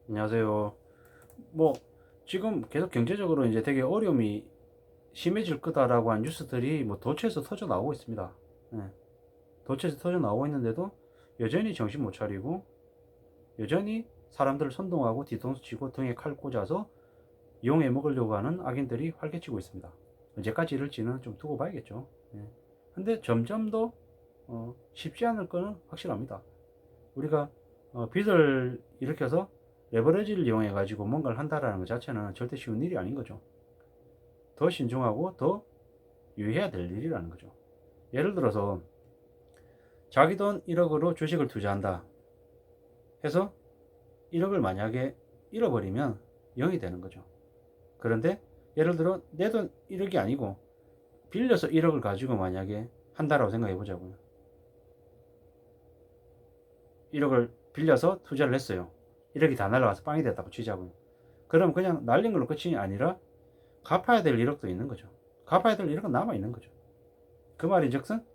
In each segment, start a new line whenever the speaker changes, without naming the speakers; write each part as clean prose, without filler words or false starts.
안녕하세요. 뭐 지금 계속 경제적으로 이제 되게 어려움이 심해질 거다라고 한 뉴스들이 뭐 도처에서 터져 나오고 있습니다. 예, 도처에서 터져 나오고 있는데도 여전히 정신 못 차리고 여전히 사람들을 선동하고 뒤통수 치고 등에 칼 꽂아서 이용해 먹으려고 하는 악인들이 활개치고 있습니다. 언제까지 이럴지는 좀 두고 봐야겠죠. 예. 근데 점점 더 쉽지 않을 거는 확실합니다. 우리가 빚을 일으켜서 레버리지를 이용해 가지고 뭔가를 한다라는 것 자체는 절대 쉬운 일이 아닌 거죠. 더 신중하고 더 유의해야 될 일이라는 거죠. 예를 들어서 자기 돈 1억으로 주식을 투자한다 해서 1억을 만약에 잃어버리면 0이 되는 거죠. 그런데 예를 들어 내 돈 1억이 아니고 빌려서 1억을 가지고 만약에 한다라고 생각해 보자고요. 1억을 빌려서 투자를 했어요. 1억이 다 날라가서 빵이 됐다고 치자고요. 그럼 그냥 날린 걸로 끝이 아니라 갚아야 될 1억도 있는 거죠. 갚아야 될 1억은 남아 있는 거죠. 그 말인즉슨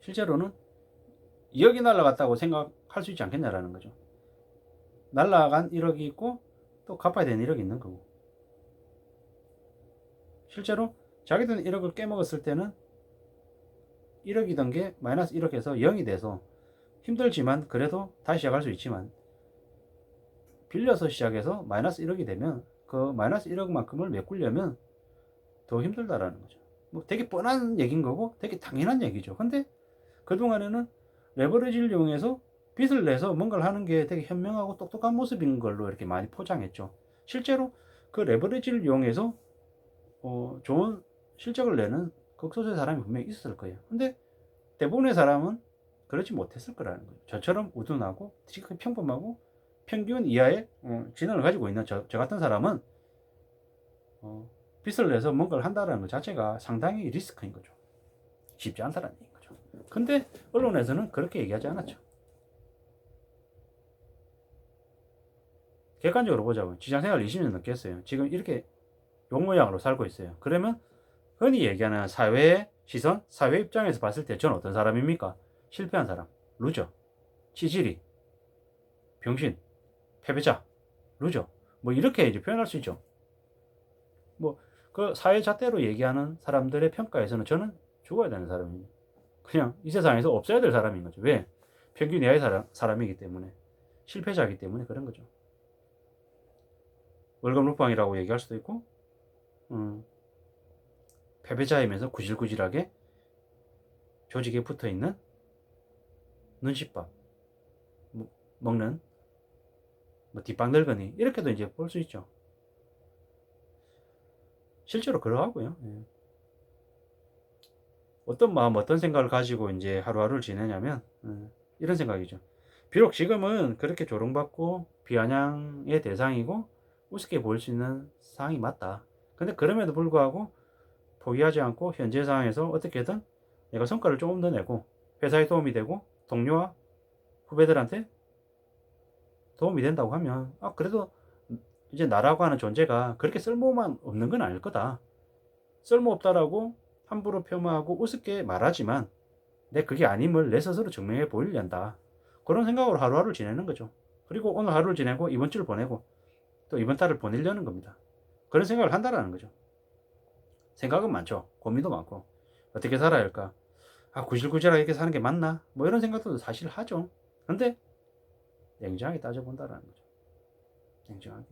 실제로는 2억이 날라갔다고 생각할 수 있지 않겠냐라는 거죠. 날라간 1억이 있고 또 갚아야 되는 1억이 있는 거고, 실제로 자기 돈 1억을 깨먹었을 때는 1억이던 게 마이너스 1억에서 0이 돼서 힘들지만 그래도 다시 시작할 수 있지만, 빌려서 시작해서 마이너스 1억이 되면 그 마이너스 1억만큼을 메꾸려면 더 힘들다라는 거죠. 뭐 되게 뻔한 얘기인 거고 되게 당연한 얘기죠. 근데 그동안에는 레버리지를 이용해서 빚을 내서 뭔가를 하는 게 되게 현명하고 똑똑한 모습인 걸로 이렇게 많이 포장했죠. 실제로 그 레버리지를 이용해서 좋은 실적을 내는 극소수의 사람이 분명히 있었을 거예요. 근데 대부분의 사람은 그렇지 못했을 거라는 거예요. 저처럼 우둔하고 지극히 평범하고 평균 이하의 지능을 가지고 있는 저 같은 사람은 빚을 내서 뭔가를 한다는 것 자체가 상당히 리스크인 거죠. 쉽지 않다는 얘기인 거죠. 근데 언론에서는 그렇게 얘기하지 않았죠. 객관적으로 보자고요. 직장생활 20년 넘게 했어요. 지금 이렇게 용모양으로 살고 있어요. 그러면 흔히 얘기하는 사회의 시선, 사회 입장에서 봤을 때 저는 어떤 사람입니까? 실패한 사람, 루저, 치질이, 병신, 패배자, 루저. 뭐 이렇게 이제 표현할 수 있죠. 뭐 그 사회 잣대로 얘기하는 사람들의 평가에서는 저는 죽어야 되는 사람입니다. 그냥 이 세상에서 없어야 될 사람인 거죠. 왜? 평균 이하의 사람이기 때문에, 실패자이기 때문에 그런 거죠. 월급 루팡이라고 얘기할 수도 있고, 음, 패배자이면서 구질구질하게 조직에 붙어 있는 눈칫밥 먹는 뭐 뒷방 늙은이, 이렇게도 이제 볼 수 있죠. 실제로 그러하고요. 예. 어떤 마음, 어떤 생각을 가지고 이제 하루하루를 지내냐면 이런 생각이죠. 비록 지금은 그렇게 조롱받고 비아냥의 대상이고 우습게 보일 수 있는 상황이 맞다. 근데 그럼에도 불구하고 포기하지 않고 현재 상황에서 어떻게든 내가 성과를 조금 더 내고 회사에 도움이 되고 동료와 후배들한테 도움이 된다고 하면, 그래도 이제 나라고 하는 존재가 그렇게 쓸모만 없는 건 아닐 거다. 쓸모없다라고 함부로 폄하하고 우습게 말하지만 내 그게 아님을 내 스스로 증명해 보이려다. 그런 생각으로 하루하루 지내는 거죠. 그리고 오늘 하루를 지내고 이번 주를 보내고 또 이번 달을 보내려는 겁니다. 그런 생각을 한다라는 거죠. 생각은 많죠. 고민도 많고 어떻게 살아야 할까? 구질구질하게 이렇게 사는 게 맞나? 뭐 이런 생각도 사실 하죠. 근데 냉정하게 따져본다라는 거죠. 냉정하게.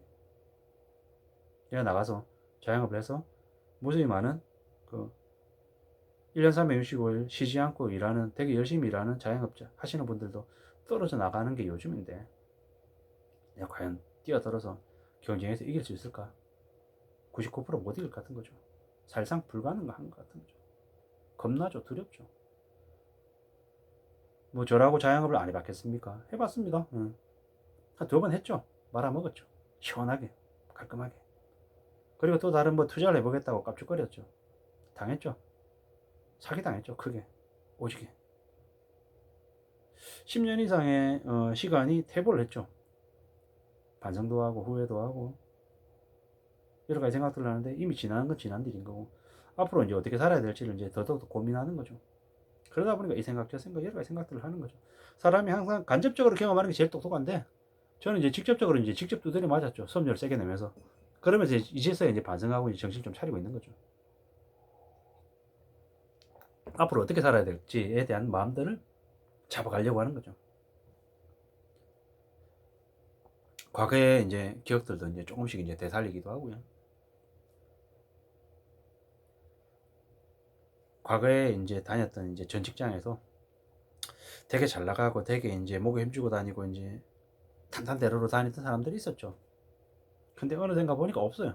내가 나가서 자영업을 해서 무수히 많은 그 1년 365일 쉬지 않고 일하는, 되게 열심히 일하는 자영업자 하시는 분들도 떨어져 나가는 게 요즘인데 내가 과연 뛰어들어서 경쟁에서 이길 수 있을까? 99%못 이길 것 같은 거죠. 사실상 불가능한 것 같은 거죠. 겁나죠. 두렵죠. 뭐 저라고 자영업을 안 해봤겠습니까? 해봤습니다. 한 두 번 했죠. 말아먹었죠. 시원하게, 깔끔하게. 그리고 또 다른 뭐 투자를 해보겠다고 깝죽거렸죠. 당했죠. 사기당했죠. 크게, 오지게. 10년 이상의 시간이 퇴보를 했죠. 반성도 하고 후회도 하고 여러 가지 생각들을 하는데, 이미 지난 건 지난 일인 거고 앞으로 이제 어떻게 살아야 될지를 이제 더더욱 고민하는 거죠. 그러다 보니까 이 생각 저 생각 여러 가지 생각들을 하는 거죠. 사람이 항상 간접적으로 경험하는 게 제일 똑똑한데 저는 이제 직접적으로 이제 직접 두드려 맞았죠. 수업료를 세게 내면서. 그러면서 이제서야 이제 반성하고 이제 정신 좀 차리고 있는 거죠. 앞으로 어떻게 살아야 될지에 대한 마음들을 잡아가려고 하는 거죠. 과거의 이제 기억들도 이제 조금씩 이제 되살리기도 하고요. 과거에 이제 다녔던 이제 전 직장에서 되게 잘 나가고 되게 이제 목에 힘주고 다니고 이제 탄탄대로로 다니던 사람들이 있었죠. 근데 어느 생가 보니까 없어요.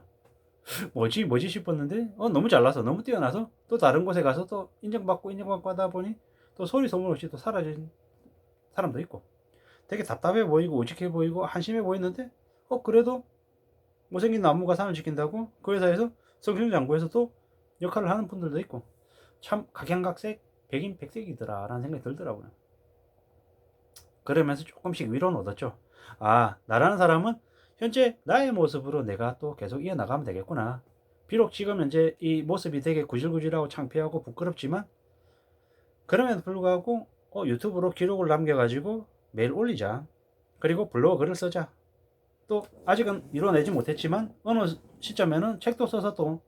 뭐지 싶었는데 너무 잘나서 너무 뛰어나서 또 다른 곳에 가서 또 인정받고 하다 보니 또 소리 소문 없이 또 사라진 사람도 있고 되게 답답해 보이고 우직해 보이고 한심해 보이는데 그래도 못생긴 나무가 산을 지킨다고 그 회사에서 성승장구에서 또 역할을 하는 분들도 있고 참 각양각색 백인 백색이더라 라는 생각이 들더라고요. 그러면서 조금씩 위로는 얻었죠. 아, 나라는 사람은 현재 나의 모습으로 내가 또 계속 이어나가면 되겠구나. 비록 지금 현재 이 모습이 되게 구질구질하고 창피하고 부끄럽지만 그럼에도 불구하고 유튜브로 기록을 남겨가지고 매일 올리자. 그리고 블로그 글을 쓰자. 또 아직은 이뤄내지 못했지만 어느 시점에는 책도 써서 또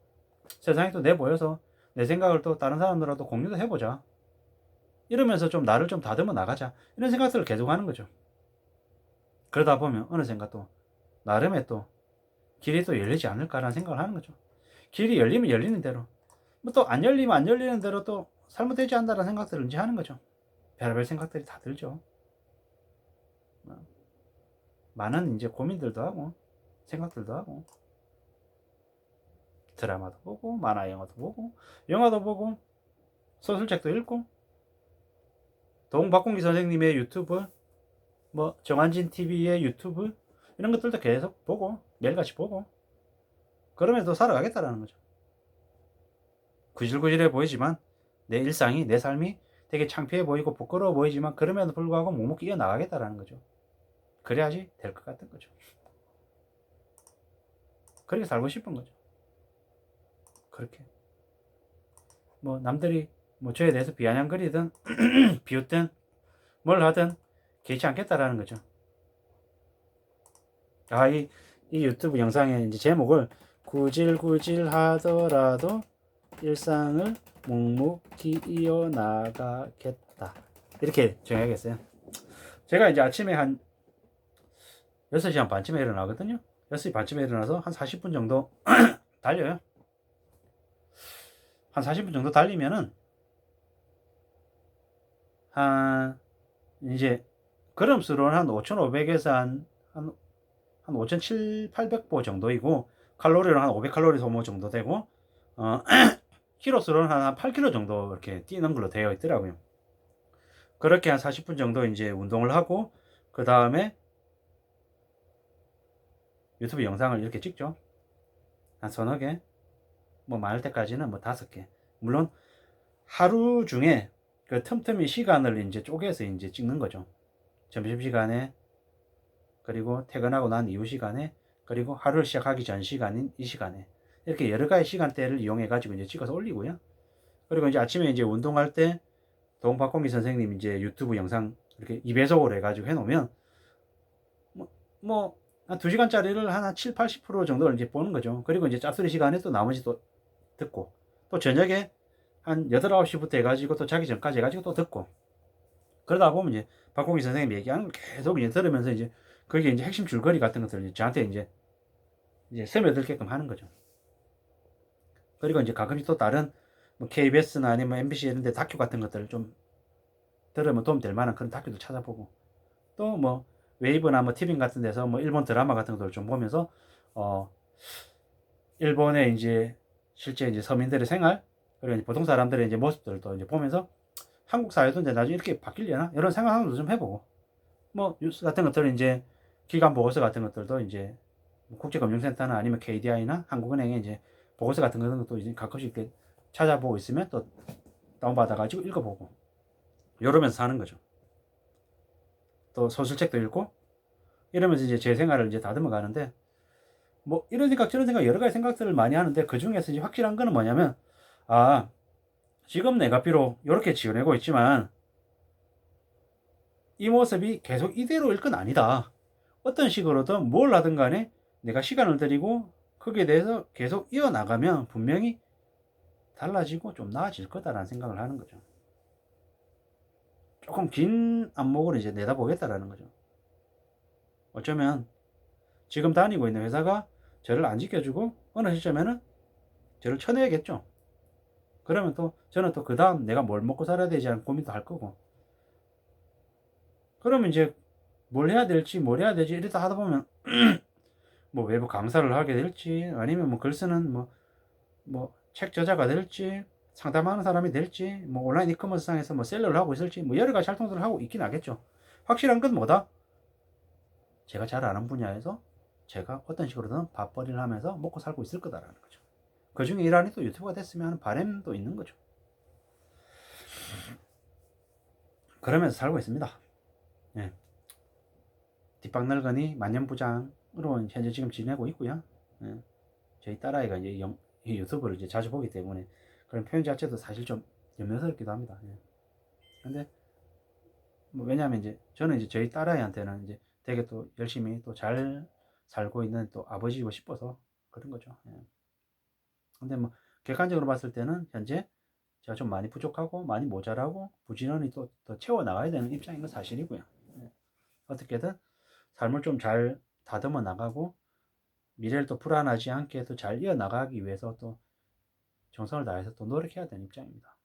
세상에 또 내보여서 내 생각을 또 다른 사람들하고 공유도 해보자. 이러면서 좀 나를 좀 다듬어 나가자. 이런 생각들을 계속 하는 거죠. 그러다 보면 어느샌가 또 나름의 또 길이 또 열리지 않을까라는 생각을 하는 거죠. 길이 열리면 열리는 대로 뭐 또 안 열리면 안 열리는 대로 또 삶은 되지 않는다는 생각들을 이제 하는 거죠. 별별 생각들이 다 들죠. 많은 이제 고민들도 하고 생각들도 하고 드라마도 보고 만화 영화도 보고 영화도 보고 소설책도 읽고 동박공기 선생님의 유튜브 뭐 정한진 TV의 유튜브 이런 것들도 계속 보고 매일같이 보고 그러면서 살아가겠다라는 거죠. 구질구질해 보이지만 내 일상이 내 삶이 되게 창피해 보이고 부끄러워 보이지만 그럼에도 불구하고 묵묵히 이어나가겠다라는 거죠. 그래야지 될 것 같은 거죠. 그렇게 살고 싶은 거죠. 그렇게 뭐 남들이 뭐 저에 대해서 비아냥거리든 비웃든 뭘 하든 개의치 않겠다라는 거죠. 이 유튜브 영상의 이제 제목을 구질구질 하더라도 일상을 묵묵히 이어나가겠다. 이렇게 정해야겠어요. 제가 이제 아침에 한 6시 한 반쯤에 일어나거든요. 6시 반쯤에 일어나서 한 40분 정도 달려요. 한 40분 정도 달리면은 한 이제 걸음수로는 한 5,500에서 한 5,700, 800보 정도이고 칼로리로는 한 500칼로리 소모 정도 되고 키로수로는 한 8km 정도 이렇게 뛰는 걸로 되어 있더라고요. 그렇게 한 40분 정도 이제 운동을 하고 그 다음에 유튜브 영상을 이렇게 찍죠. 한 서너 개, 뭐 많을 때까지는 뭐 5개. 물론 하루 중에 그 틈틈이 시간을 이제 쪼개서 이제 찍는 거죠. 점심시간에 그리고 퇴근하고 난 이후 시간에 그리고 하루를 시작하기 전 시간인 이 시간에 이렇게 여러 가지 시간대를 이용해 가지고 이제 찍어서 올리고요. 그리고 이제 아침에 이제 운동할 때 동박공기 선생님 이제 유튜브 영상 이렇게 2배속으로 해가지고 해놓으면 한 2시간짜리를 한 7, 80% 정도를 이제 보는 거죠. 그리고 이제 짭소리 시간에 또 나머지 또 듣고 또 저녁에 한 8, 9시부터 해가지고 또 자기 전까지 해가지고 또 듣고 그러다 보면 이제 박공기 선생님 얘기하는 걸 계속 이제 들으면서 이제 그게 이제 핵심 줄거리 같은 것들을 저한테 이제 스며들게끔 하는 거죠. 그리고 이제 가끔씩 또 다른 뭐 KBS나 아니면 MBC 이런 데 다큐 같은 것들을 좀 들으면 도움 될 만한 그런 다큐도 찾아보고 또 뭐 웨이브나 뭐 티빙 같은 데서 뭐 일본 드라마 같은 것들을 좀 보면서 일본의 이제 실제 이제 서민들의 생활 그리고 이제 보통 사람들의 이제 모습들도 이제 보면서 한국 사회도 이제 나중에 이렇게 바뀌려나 이런 생각도 좀 해보고 뭐 뉴스 같은 것들은 이제 기관 보고서 같은 것들도 이제 국제금융센터나 아니면 KDI나 한국은행에 이제 보고서 같은 것도 이제 가끔씩 이렇게 찾아보고 있으면 또 다운받아가지고 읽어보고 이러면서 사는 거죠. 또 소설책도 읽고 이러면서 이제 제 생활을 이제 다듬어 가는데 뭐 이런 생각 저런 생각 여러 가지 생각들을 많이 하는데 그 중에서 이제 확실한 거는 뭐냐면 지금 내가 비록 이렇게 지어내고 있지만 이 모습이 계속 이대로일 건 아니다. 어떤 식으로든 뭘 하든 간에 내가 시간을 들이고 거기에 대해서 계속 이어나가면 분명히 달라지고 좀 나아질 거다라는 생각을 하는 거죠. 조금 긴 안목으로 이제 내다보겠다라는 거죠. 어쩌면 지금 다니고 있는 회사가 저를 안 지켜주고 어느 시점에는 저를 쳐내야겠죠. 그러면 또 저는 또 그 다음 내가 뭘 먹고 살아야 되지 않은 고민도 할 거고, 그러면 이제 뭘 해야 될지 뭘 해야 되지 이러다 하다 보면 뭐 외부 강사를 하게 될지 아니면 뭐 글 쓰는 뭐 책 저자가 될지 상담하는 사람이 될지 뭐 온라인 이커머스 상에서 뭐 셀러를 하고 있을지 뭐 여러 가지 활동들을 하고 있긴 하겠죠. 확실한 건 뭐다? 제가 잘 아는 분야에서 제가 어떤 식으로든 밥벌이를 하면서 먹고 살고 있을 거다라는 거죠. 그 중에 일환이 또 유튜브가 됐으면 하는 바람도 있는 거죠. 그러면서 살고 있습니다. 예. 뒷방늙은이 만년부장으로 현재 지금 지내고 있고요. 예. 저희 딸아이가 이제 이 유튜브를 이제 자주 보기 때문에 그런 표현 자체도 사실 좀 염려스럽기도 합니다. 예. 근데 뭐 왜냐하면 이제 저는 이제 저희 딸아이한테는 이제 되게 또 열심히 또 잘 살고 있는 또 아버지고 싶어서 그런 거죠. 예. 근데 뭐 객관적으로 봤을 때는 현재 제가 좀 많이 부족하고 많이 모자라고 부지런히 또 더 채워 나가야 되는 입장인 건 사실이고요. 예. 어떻게든 삶을 좀 잘 다듬어 나가고 미래를 또 불안하지 않게 또 잘 이어 나가기 위해서 또 정성을 다해서 또 노력해야 되는 입장입니다.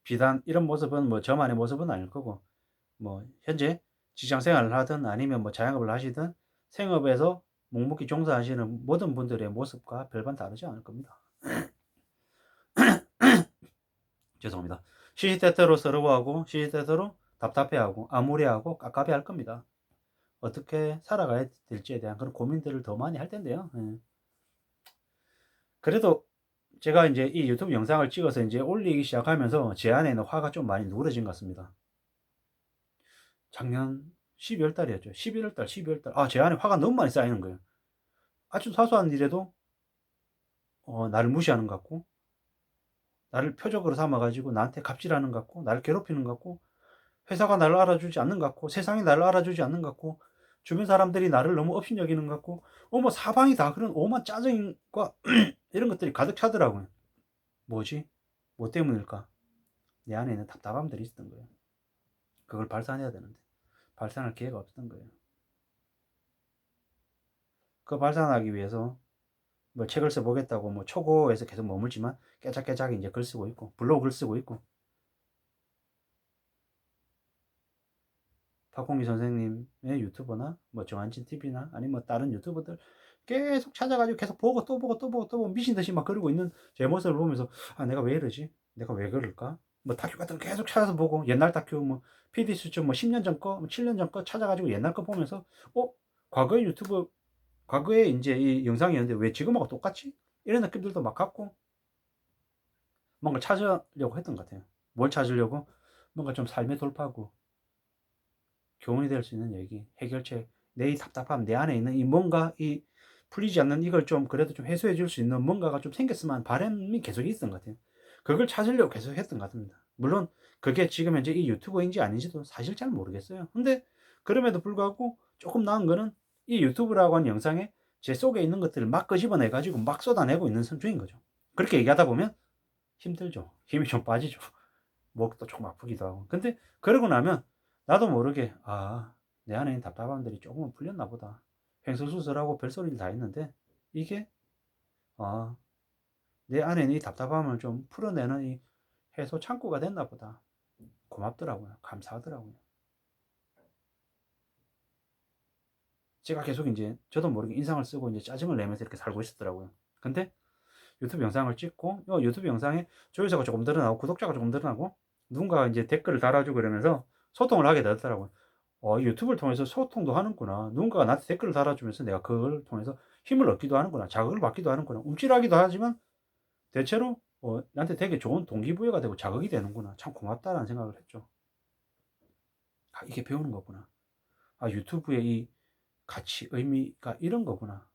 비단 이런 모습은 뭐 저만의 모습은 아닐 거고 뭐 현재 직장 생활을 하든 아니면 뭐 자영업을 하시든 생업에서 묵묵히 종사하시는 모든 분들의 모습과 별반 다르지 않을 겁니다. 죄송합니다. 시시때때로 서러워하고 시시때때로 답답해하고 암울해하고 깝깝해할 겁니다. 어떻게 살아가야 될지에 대한 그런 고민들을 더 많이 할 텐데요. 예. 그래도 제가 이제 이 유튜브 영상을 찍어서 이제 올리기 시작하면서 제 안에는 화가 좀 많이 누그러진 것 같습니다. 작년 12월 달이었죠. 11월 달, 12월 달. 제 안에 화가 너무 많이 쌓이는 거예요. 아주 사소한 일에도 나를 무시하는 것 같고, 나를 표적으로 삼아가지고 나한테 갑질하는 것 같고, 나를 괴롭히는 것 같고, 회사가 나를 알아주지 않는 것 같고, 세상이 나를 알아주지 않는 것 같고, 주변 사람들이 나를 너무 업신여기는 것 같고, 뭐 사방이 다 그런 오만 짜증과 이런 것들이 가득 차더라고요. 뭐지? 뭐 때문일까? 내 안에 있는 답답함들이 있었던 거예요. 그걸 발산해야 되는데 발산할 기회가 없었던 거예요. 그 발산하기 위해서 뭐 책을 써보겠다고 뭐 초고에서 계속 머물지만 깨작깨작 이제 글 쓰고 있고 블로그 글 쓰고 있고 박홍기 선생님의 유튜버나 뭐 정한진 TV나 아니면 뭐 다른 유튜버들 계속 찾아가지고 계속 보고 또 보고 또 보고 또 보고 미친 듯이 막 그러고 있는 제 모습을 보면서 내가 왜 이러지? 내가 왜 그럴까? 뭐 다큐 같은 거 계속 찾아서 보고 옛날 다큐 뭐 PD 수첩 뭐 10년 전 거, 뭐 7년 전 거 찾아가지고 옛날 거 보면서 과거의 유튜브 과거에 이제 이 영상이었는데 왜 지금하고 똑같지? 이런 느낌들도 막 갖고 뭔가 찾으려고 했던 것 같아요. 뭘 찾으려고? 뭔가 좀 삶의 돌파구, 교훈이 될 수 있는 얘기, 해결책, 내 이 답답함, 내 안에 있는 이 뭔가 이 풀리지 않는 이걸 좀 그래도 좀 해소해 줄 수 있는 뭔가가 좀 생겼으면 하는 바람이 계속 있었던 것 같아요. 그걸 찾으려고 계속 했던 것 같습니다. 물론 그게 지금 현재 이 유튜버인지 아닌지도 사실 잘 모르겠어요. 근데 그럼에도 불구하고 조금 나은 거는 이 유튜브라고 하는 영상에 제 속에 있는 것들을 막 끄집어내 가지고 막 쏟아내고 있는 중인 거죠. 그렇게 얘기하다 보면 힘들죠. 힘이 좀 빠지죠. 목도 조금 아프기도 하고. 근데 그러고 나면 나도 모르게 내 안에 있는 답답함들이 조금은 풀렸나 보다. 횡설수설하고 별소리를 다 했는데 이게 아, 내 안에 있는 이 답답함을 좀 풀어내는 이 해소 창구가 됐나 보다. 고맙더라고요. 감사하더라고요. 제가 계속 이제 저도 모르게 인상을 쓰고 이제 짜증을 내면서 이렇게 살고 있었더라고요. 근데 유튜브 영상을 찍고 유튜브 영상에 조회수가 조금 늘어나고 구독자가 조금 늘어나고 누군가 이제 댓글을 달아주고 그러면서 소통을 하게 되더라고요. 유튜브를 통해서 소통도 하는구나. 누군가가 나한테 댓글을 달아주면서 내가 그걸 통해서 힘을 얻기도 하는구나. 자극을 받기도 하는구나. 움찔하기도 하지만 대체로 나한테 되게 좋은 동기부여가 되고 자극이 되는구나. 참 고맙다라는 생각을 했죠. 이게 배우는 거구나. 유튜브의 이 가치, 의미가 이런 거구나.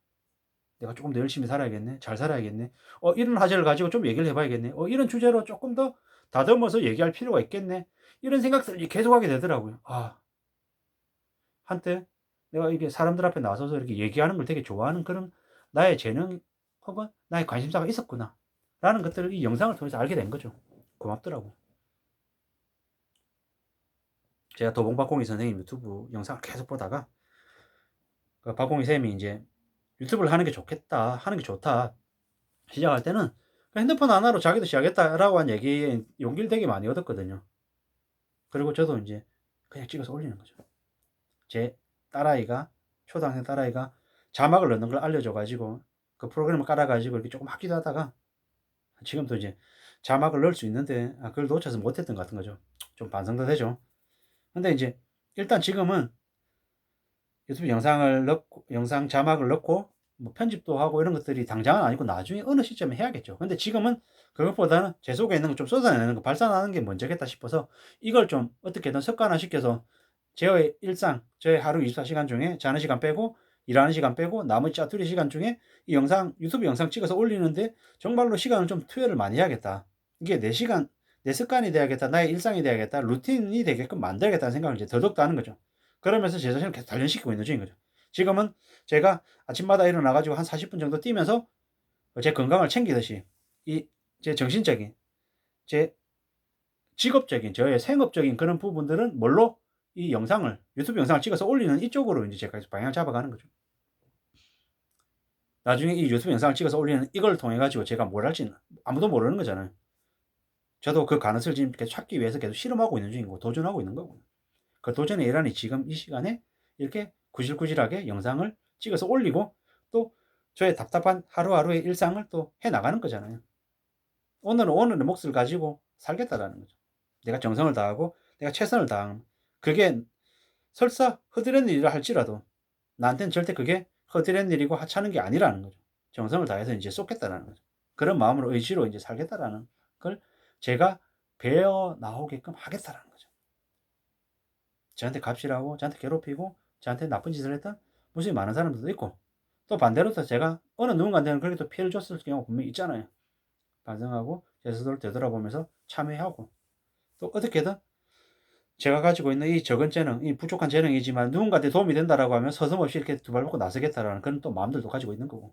내가 조금 더 열심히 살아야겠네. 잘 살아야겠네. 이런 화제를 가지고 좀 얘기를 해 봐야겠네. 이런 주제로 조금 더 다듬어서 얘기할 필요가 있겠네. 이런 생각들을 계속하게 되더라고요. 한때 내가 이게 사람들 앞에 나서서 이렇게 얘기하는 걸 되게 좋아하는 그런 나의 재능 혹은 나의 관심사가 있었구나라는 것들을 이 영상을 통해서 알게 된 거죠. 고맙더라고요. 제가 도봉박공희 선생님 유튜브 영상을 계속 보다가 그 박공희 쌤이 이제 "유튜브를 하는 게 좋겠다. 하는 게 좋다." 시작할 때는 그 "핸드폰 하나로 자기도 시작했다."라고 한 얘기에 용기를 되게 많이 얻었거든요. 그리고 저도 인제 그냥 찍어서 올리는 거죠. 제 딸아이가 초등학생 딸아이가 자막을 넣는 걸 알려줘 가지고 그 프로그램을 깔아 가지고 이렇게 조금 하기도 하다가 지금도 이제 자막을 넣을 수 있는데 그걸 놓쳐서 못 했던 것 같은 거죠. 좀 반성도 되죠. 근데 인제 일단 지금은 유튜브 영상을 넣고 영상 자막을 넣고 뭐 편집도 하고 이런 것들이 당장은 아니고 나중에 어느 시점에 해야겠죠. 근데 지금은 그것보다는 제 속에 있는 거 좀 쏟아내는 거 발산하는 게 먼저겠다 싶어서 이걸 좀 어떻게든 습관화시켜서 저의 일상, 저의 하루 24 시간 중에 자는 시간 빼고 일하는 시간 빼고 나머지 짜투리 시간 중에 이 영상 유튜브 영상 찍어서 올리는데 정말로 시간을 좀 투여를 많이 해야겠다. 이게 내 시간, 내 습관이 돼야겠다. 나의 일상이 돼야겠다. 루틴이 되게끔 만들어야겠다는 생각을 이제 더더욱 하는 거죠. 그러면서 제 자신을 계속 단련시키고 있는 중인 거죠. 지금은 제가 아침마다 일어나 가지고 한 40분 정도 뛰면서 제 건강을 챙기듯이 이 제 정신적인, 제 직업적인, 저의 생업적인 그런 부분들은 뭘로 이 영상을 유튜브 영상을 찍어서 올리는 이쪽으로 인제 제가 계속 방향을 잡아가는 거죠. 나중에 이 유튜브 영상을 찍어서 올리는 이걸 통해 가지고 제가 뭘 할지는 아무도 모르는 거잖아요. 저도 그 가능성을 지금 계속 찾기 위해서 계속 실험하고 있는 중이고 도전하고 있는 거고요. 그 도전의 일환이 지금 이 시간에 이렇게 구질구질하게 영상을 찍어서 올리고 또 저의 답답한 하루하루의 일상을 또 해 나가는 거잖아요. 오늘은 오늘의 몫을 가지고 살겠다라는 거죠. 내가 정성을 다하고 내가 최선을 다하는 그게 설사 허드렛 일이라 할지라도 나한테는 절대 그게 허드렛 일이고 하찮은 게 아니라는 거죠. 정성을 다해서 이제 쏟겠다라는 거죠. 그런 마음으로 의지로 이제 살겠다라는 걸 제가 배워 나오게끔 하겠다라는 거죠. 저한테 갑질하고 저한테 괴롭히고 저한테 나쁜 짓을 했던 무수히 많은 사람들도 있고 또 반대로 또 제가 어느 누군가한테는 그렇게 또 피해를 줬을 경우가 분명히 있잖아요. 반성하고 제 스스로를 되돌아보면서 참회하고 또 어떻게든 제가 가지고 있는 이 적은 재능, 이 부족한 재능이지만 누군가한테 도움이 된다라고 하면 서슴없이 이렇게 두 발 먹고 나서겠다라는 그런 또 마음들도 가지고 있는 거고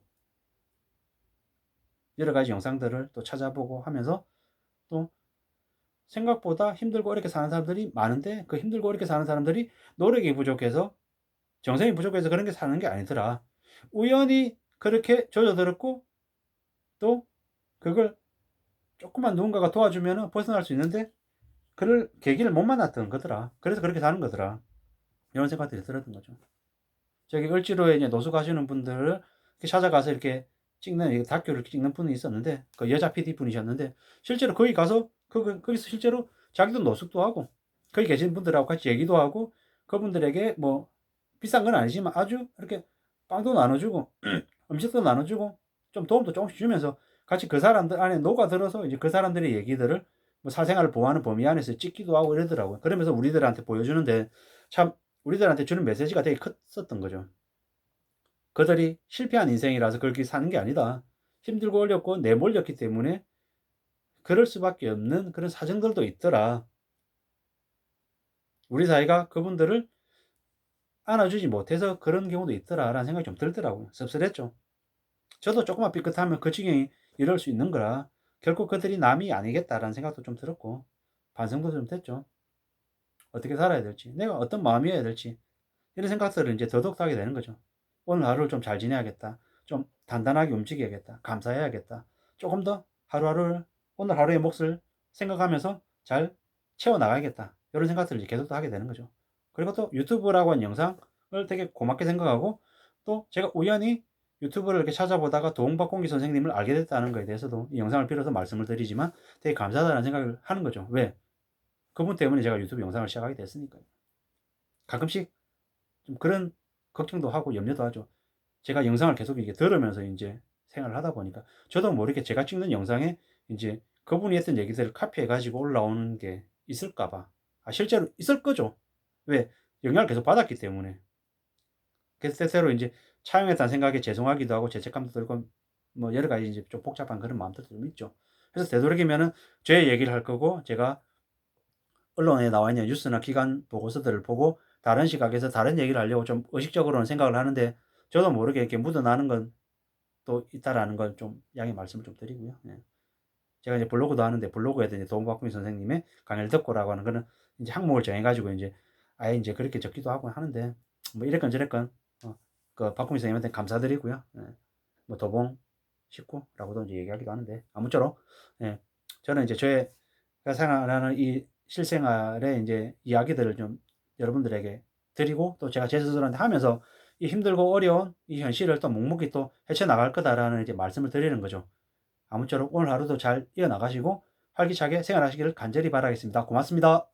여러 가지 영상들을 또 찾아보고 하면서 또 생각보다 힘들고 어렵게 사는 사람들이 많은데 그 힘들고 어렵게 사는 사람들이 노력이 부족해서 정성이 부족해서 그런 게 사는 게 아니더라. 우연히 그렇게 젖어들었고 또 그걸 조금만 누군가가 도와주면은 벗어날 수 있는데 그럴 계기를 못 만났던 거더라. 그래서 그렇게 사는 거더라. 이런 생각들이 들었던 거죠. 저기 을지로에 이제 노숙 하시는 분들을 이렇게 찾아가서 이렇게 찍는 이 다큐를 찍는 분이 있었는데 그 여자 PD 분이셨는데 실제로 거기 가서 거기서 실제로 자기도 노숙도 하고 거기 계신 분들하고 같이 얘기도 하고 그분들에게 뭐 비싼 건 아니지만 아주 이렇게 빵도 나눠주고 음식도 나눠주고 좀 도움도 조금씩 주면서 같이 그 사람들 안에 녹아들어서 이제 그 사람들의 얘기들을 뭐 사생활을 보호하는 범위 안에서 찍기도 하고 이러더라고요. 그러면서 우리들한테 보여주는데 참 우리들한테 주는 메시지가 되게 컸었던 거죠. 그들이 실패한 인생이라서 그렇게 사는 게 아니다. 힘들고 어렵고 내몰렸기 때문에 그럴 수밖에 없는 그런 사정들도 있더라. 우리 사회가 그분들을 안아주지 못해서 그런 경우도 있더라라는 생각이 좀 들더라고요. 씁쓸했죠. 저도 조금만 삐끗하면 그 지경이 이럴 수 있는 거라 결국 그들이 남이 아니겠다라는 생각도 좀 들었고 반성도 좀 됐죠. 어떻게 살아야 될지, 내가 어떤 마음이어야 될지 이런 생각들을 이제 더더욱 하게 되는 거죠. 오늘 하루를 좀 잘 지내야겠다. 좀 단단하게 움직여야겠다. 감사해야겠다. 조금 더 하루하루를 오늘 하루의 몫을 생각하면서 잘 채워나가야겠다. 이런 생각들을 이제 계속 또 하게 되는 거죠. 그리고 또 유튜브라고 하는 영상을 되게 고맙게 생각하고 또 제가 우연히 유튜브를 이렇게 찾아보다가 도홍박공기 선생님을 알게 됐다는 거에 대해서도 이 영상을 빌어서 말씀을 드리지만 되게 감사하다는 생각을 하는 거죠. 왜? 그분 때문에 제가 유튜브 영상을 시작하게 됐으니까요. 가끔씩 좀 그런 걱정도 하고 염려도 하죠. 제가 영상을 계속 이렇게 들으면서 인제 생활을 하다 보니까 저도 모르게 제가 찍는 영상에 인제 그분이 했던 얘기들을 카피해 가지고 올라오는 게 있을까 봐. 실제로 있을 거죠. 왜? 영향을 계속 받았기 때문에. 그래서 때때로 인제 차용했다는 생각에 죄송하기도 하고 죄책감도 들고 뭐 여러 가지 이제 좀 복잡한 그런 마음들도 좀 있죠. 그래서 되도록이면은 제 얘기를 할 거고 제가 언론에 나와 있는 뉴스나 기관 보고서들을 보고 다른 시각에서 다른 얘기를 하려고 좀 의식적으로는 생각을 하는데 저도 모르게 이렇게 묻어나는 건 또 있다라는 건 좀 양해 말씀을 좀 드리고요. 예. 제가 이제 블로그도 하는데 블로그에도 이제 도움박금희 선생님의 강의를 듣고라고 하는 거는 이제 항목을 정해 가지고 인제 아예 인제 그렇게 적기도 하고 하는데 뭐 이랬건 저랬건 그 박금희 선생님한테 감사드리고요. 예. 뭐 도봉 식구라고도 이제 얘기하기도 하는데 아무쪼록 예. 저는 이제 제가 생활하는 이 실생활의 인제 이야기들을 좀 여러분들에게 드리고 또 제가 제 스스로한테 하면서 이 힘들고 어려운 이 현실을 또 묵묵히 또 헤쳐나갈 거다라는 이제 말씀을 드리는 거죠. 아무쪼록 오늘 하루도 잘 이어나가시고 활기차게 생활하시기를 간절히 바라겠습니다. 고맙습니다.